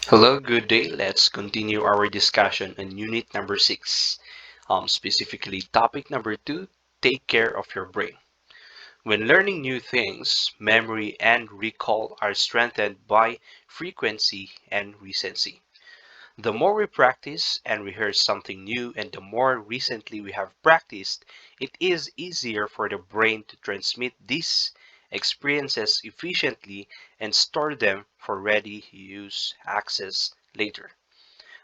Hello, good day. Let's continue our discussion on unit number 6. Specifically, topic number 2, take care of your brain. When learning new things, memory and recall are strengthened by frequency and recency. The more we practice and rehearse something new, and the more recently we have practiced, it is easier for the brain to transmit these experiences efficiently and store them for ready use access later.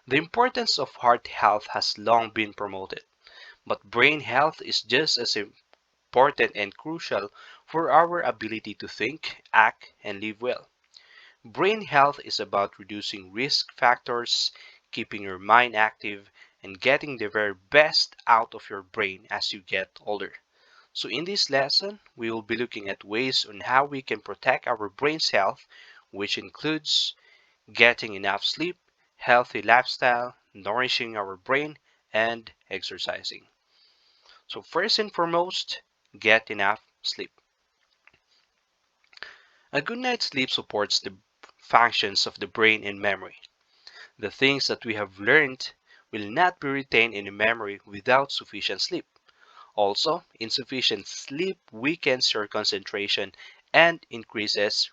The importance of heart health has long been promoted, but brain health is just as important and crucial for our ability to think, act, and live well. Brain health is about reducing risk factors, keeping your mind active, and getting the very best out of your brain as you get older. So in this lesson, we will be looking at ways on how we can protect our brain's health, which includes getting enough sleep, healthy lifestyle, nourishing our brain, and exercising. So first and foremost, get enough sleep. A good night's sleep supports the functions of the brain and memory. The things that we have learned will not be retained in the memory without sufficient sleep. Also, insufficient sleep weakens your concentration and increases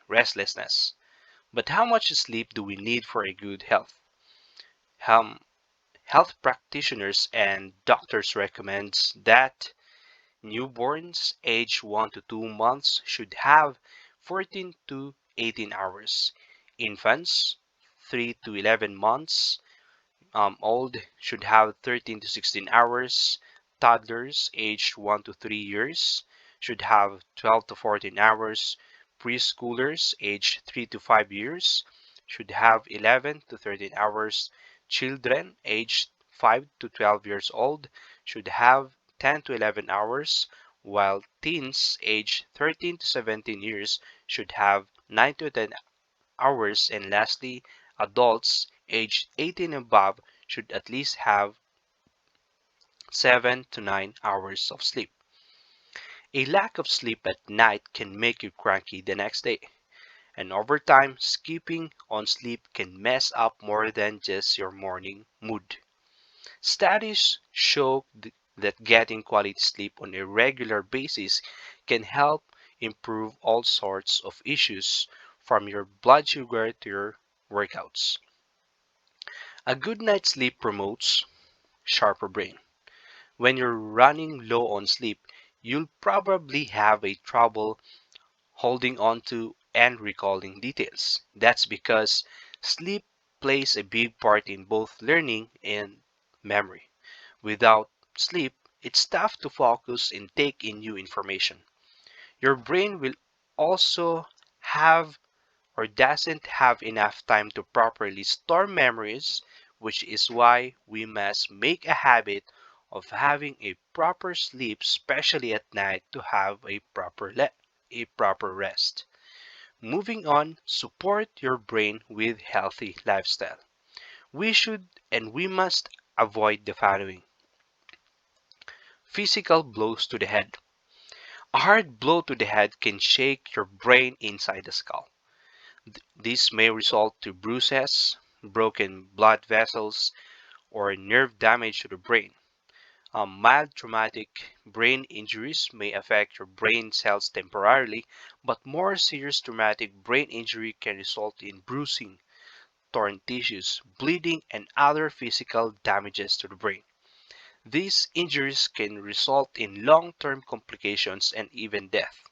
restlessness. But how much sleep do we need for a good health? Um, Health practitioners and doctors recommend that newborns aged 1 to 2 months should have 14 to 18 hours. Infants 3 to 11 months old should have 13 to 16 hours. Toddlers aged 1 to 3 years should have 12 to 14 hours. Preschoolers aged 3 to 5 years should have 11 to 13 hours. Children aged 5 to 12 years old should have 10 to 11 hours, while teens aged 13 to 17 years should have 9 to 10 hours, and lastly, adults aged 18 and above should at least have 7 to 9 hours of sleep. A lack of sleep at night can make you cranky the next day, and over time, skipping on sleep can mess up more than just your morning mood. Studies show that getting quality sleep on a regular basis can help improve all sorts of issues, from your blood sugar to your workouts. A good night's sleep promotes sharper brain. When you're running low on sleep, you'll probably have a trouble holding on to and recalling details. That's because sleep plays a big part in both learning and memory. Without sleep, it's tough to focus and take in new information. Your brain will also have or doesn't have enough time to properly store memories, which is why we must make a habit of having a proper sleep, especially at night, to have a proper rest. Moving on, support your brain with healthy lifestyle. We should and we must avoid the following: physical blows to the head. A hard blow to the head can shake your brain inside the skull. This may result to bruises, broken blood vessels, or nerve damage to the brain. Mild traumatic brain injuries may affect your brain cells temporarily, but more serious traumatic brain injury can result in bruising, torn tissues, bleeding, and other physical damages to the brain. These injuries can result in long-term complications and even death.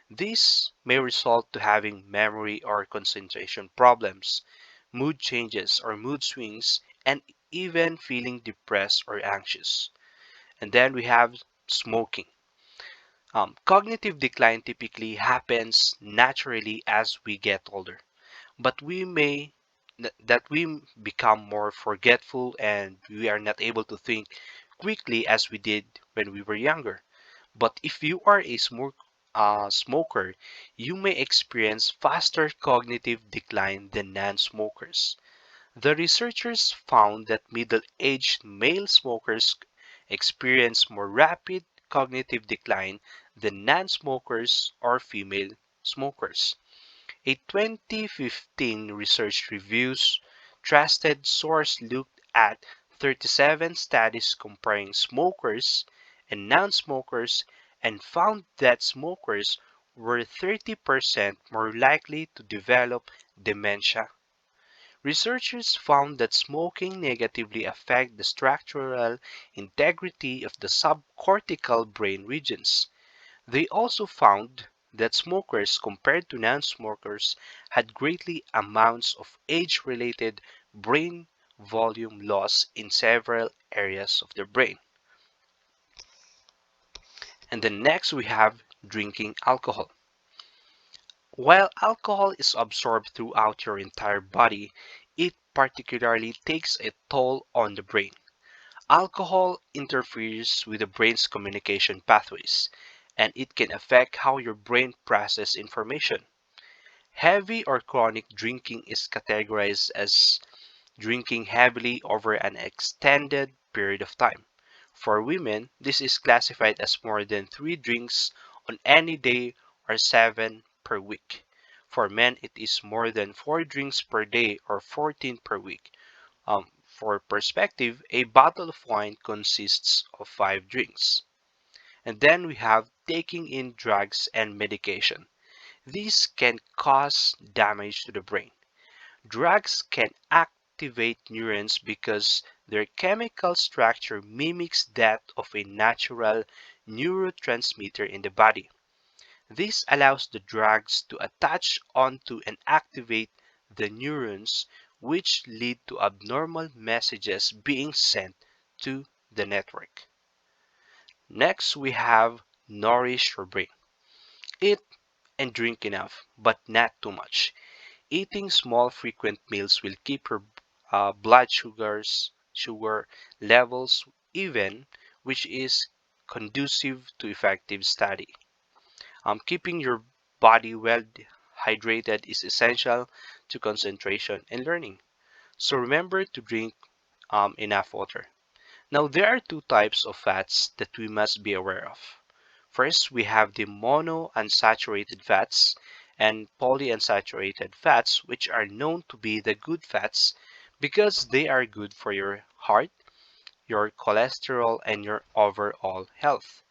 This may result to having memory or concentration problems, mood changes or mood swings, and even feeling depressed or anxious. And then we have smoking. Cognitive decline typically happens naturally as we get older, but that we become more forgetful and we are not able to think quickly as we did when we were younger. But if you are a smoker, you may experience faster cognitive decline than non-smokers. The researchers found that middle-aged male smokers experience more rapid cognitive decline than non-smokers or female smokers. A 2015 research reviews trusted source looked at 37 studies comparing smokers and non-smokers and found that smokers were 30% more likely to develop dementia. Researchers found that smoking negatively affects the structural integrity of the subcortical brain regions. They also found that smokers compared to non-smokers had greatly amounts of age-related brain volume loss in several areas of the brain. And then next we have drinking alcohol. While alcohol is absorbed throughout your entire body, it particularly takes a toll on the brain. Alcohol interferes with the brain's communication pathways, and it can affect how your brain processes information. Heavy or chronic drinking is categorized as drinking heavily over an extended period of time. For women, this is classified as more than 3 drinks on any day or 7 per week. For men, it is more than 4 drinks per day or 14 per week. For perspective, a bottle of wine consists of 5 drinks. And then we have taking in drugs and medication. These can cause damage to the brain. Drugs can activate neurons because their chemical structure mimics that of a natural neurotransmitter in the body. This allows the drugs to attach onto and activate the neurons, which lead to abnormal messages being sent to the network. Next, we have nourish your brain. Eat and drink enough, but not too much. Eating small, frequent meals will keep your blood sugar levels even, which is conducive to effective study. Keeping your body well hydrated is essential to concentration and learning. So remember to drink enough water. Now, there are 2 types of fats that we must be aware of. First, we have the monounsaturated fats and polyunsaturated fats, which are known to be the good fats because they are good for your heart, your cholesterol, and your overall health.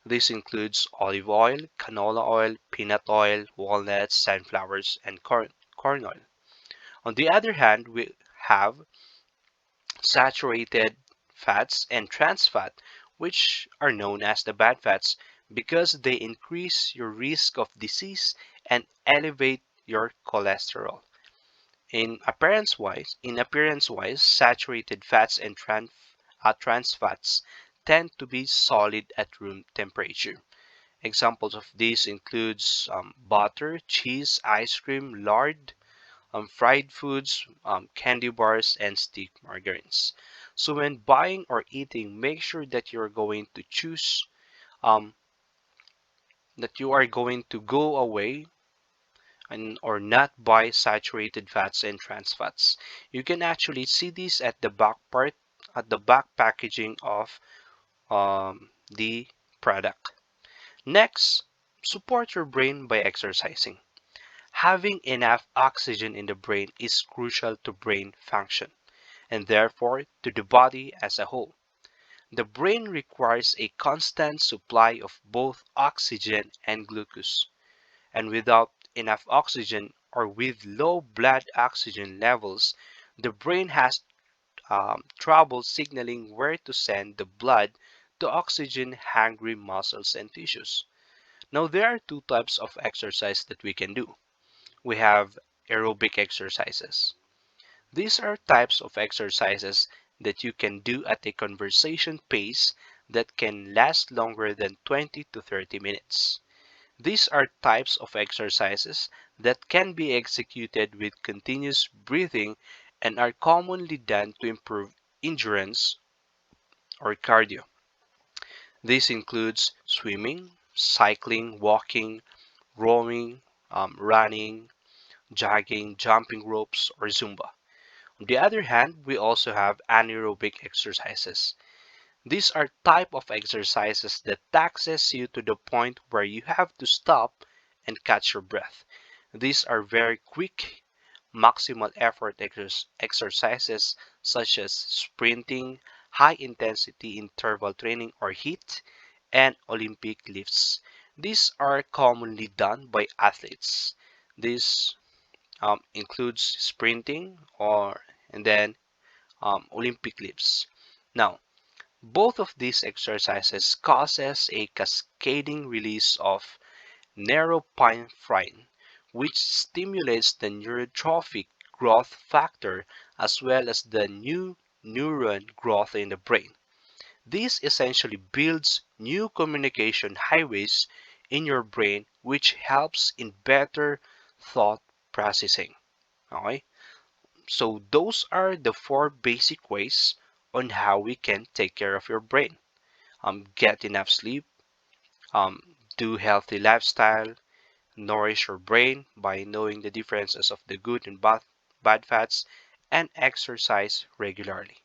This includes olive oil, canola oil, peanut oil, walnuts, sunflowers, and corn oil. On the other hand, we have saturated fats and trans fat, which are known as the bad fats because they increase your risk of disease and elevate your cholesterol. In appearance wise, saturated fats and trans fats tend to be solid at room temperature. Examples of these includes butter, cheese, ice cream, lard, fried foods, candy bars, and stick margarines. So when buying or eating, make sure that you're going to choose um, that you are going to go away and or not buy saturated fats and trans fats. You can actually see this at the back packaging of the product. Next, support your brain by exercising. Having enough oxygen in the brain is crucial to brain function, and therefore to the body as a whole. The brain requires a constant supply of both oxygen and glucose, and without enough oxygen or with low blood oxygen levels, the brain has trouble signaling where to send the blood to oxygen-hungry muscles and tissues. Now, there are 2 types of exercise that we can do. We have aerobic exercises. These are types of exercises that you can do at a conversation pace that can last longer than 20 to 30 minutes. These are types of exercises that can be executed with continuous breathing and are commonly done to improve endurance or cardio. This includes swimming, cycling, walking, rowing, running, jogging, jumping ropes, or Zumba. On the other hand, we also have anaerobic exercises. These are type of exercises that taxes you to the point where you have to stop and catch your breath. These are very quick, maximal effort exercises such as sprinting, high intensity interval training or HIIT, and Olympic lifts. These are commonly done by athletes. This includes sprinting or and then Olympic lifts. Now, both of these exercises causes a cascading release of neuropinephrine, which stimulates the neurotrophic growth factor as well as the new neuron growth in the brain. This essentially builds new communication highways in your brain, which helps in better thought processing. Okay? So those are the four basic ways on how we can take care of your brain. Get enough sleep, do healthy lifestyle, nourish your brain by knowing the differences of the good and bad fats, and exercise regularly.